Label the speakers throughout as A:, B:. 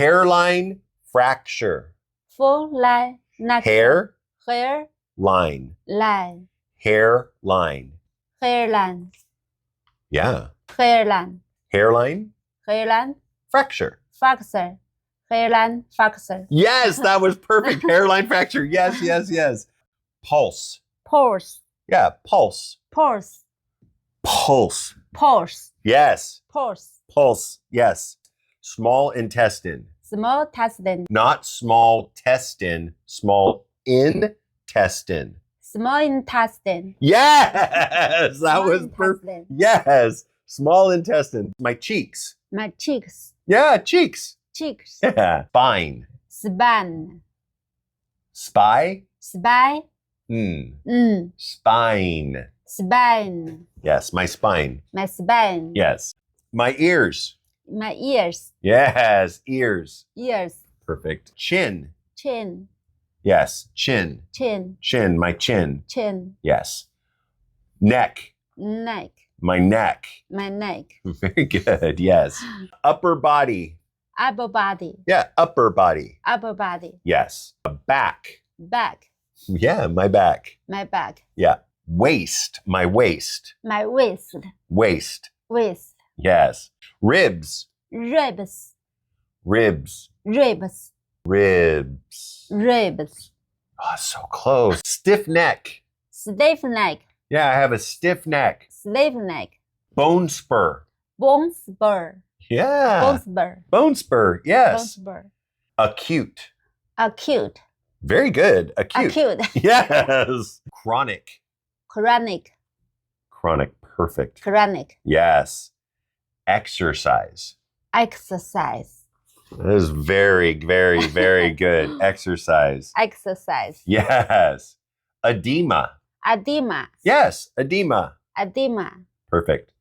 A: Hairline fracture.
B: hairline
A: Hair,
B: hairline
A: line. Hairline.
B: hairline
A: Yeah.
B: hairline
A: Hairline fracture.
B: fracture hairline fracture
A: Yes, that was perfect. Hairline fracture. Yes, yes, yes. Pulse.
B: pulse
A: Yeah, pulse.
B: pulse
A: Pulse.
B: pulse
A: Yes.
B: pulse
A: Pulse. Yes. Small intestine.
B: small intestine
A: Not small intestine, small intestine.
B: small intestine
A: Yes, that
B: Small
A: was perfect.
B: intestine.
A: Yes, small intestine. My cheeks.
B: my cheeks
A: Yeah, cheeks.
B: cheeks
A: Yeah. Spine.
B: spine
A: Spy.
B: spine
A: Spine.
B: spine
A: Yes, my spine.
B: my spine
A: Yes. My ears.
B: my ears
A: Yes, ears.
B: ears
A: Perfect. Chin.
B: chin
A: Yes, chin.
B: chin
A: Chin, my chin.
B: chin
A: Yes. Neck.
B: neck
A: My neck.
B: my neck
A: Very good. Yes. Upper body.
B: upper body
A: Yeah, upper body.
B: upper body
A: Yes. Back.
B: back
A: Yeah, my back.
B: my back
A: Yeah. Waist. My waist.
B: my waist
A: Waist.
B: waist
A: Yes. Ribs.
B: ribs
A: Ribs.
B: ribs
A: Ribs.
B: ribs
A: Oh, so close. Stiff neck.
B: stiff neck
A: Yeah, I have a stiff neck.
B: stiff neck
A: Bone spur.
B: bone spur
A: Yeah.
B: bone spur
A: Bone spur.
B: bone
A: Yes.
B: spur
A: Acute.
B: acute
A: Very good. Acute.
B: acute
A: Yes. Chronic.
B: chronic
A: Chronic. Perfect.
B: chronic
A: Yes. Exercise.
B: exercise
A: That is very, very, very good. Exercise.
B: exercise
A: Yes. Edema.
B: edema
A: Yes. Edema.
B: edema
A: Perfect.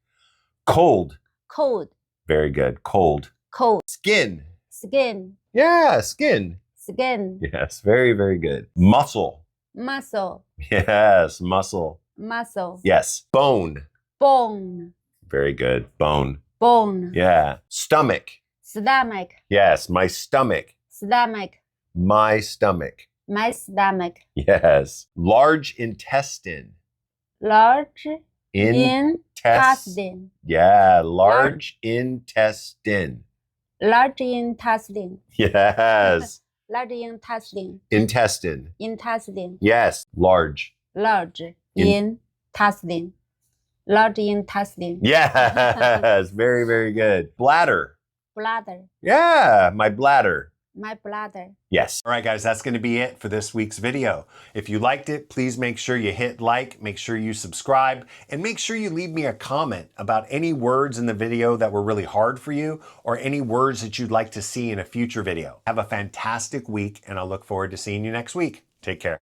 A: Cold.
B: cold
A: Very good. Cold.
B: cold
A: Skin.
B: skin
A: Yeah, skin.
B: skin
A: Yes. Very, very good. Muscle.
B: muscle
A: Yes. Muscle.
B: muscle
A: Yes. Bone.
B: bone
A: Very good. Bone.
B: bone
A: Yeah. Stomach.
B: stomach
A: Yes. My stomach.
B: stomach
A: My stomach.
B: my stomach
A: Yes. Large intestine.
B: large
A: Intestine.
B: intestine
A: Yeah. Large intestine.
B: large intestine
A: Yes.
B: large intestine
A: Intestine.
B: intestine
A: Yes. Large.
B: large intestine large intestine
A: Yes. Very, very good. Bladder.
B: bladder
A: Yeah. My bladder.
B: my bladder
A: Yes. All right, guys, that's going to be it for this week's video. If you liked it, please make sure you hit like, make sure you subscribe, and make sure you leave me a comment about any words in the video that were really hard for you or any words that you'd like to see in a future video. Have a fantastic week, and I'll look forward to seeing you next week. Take care.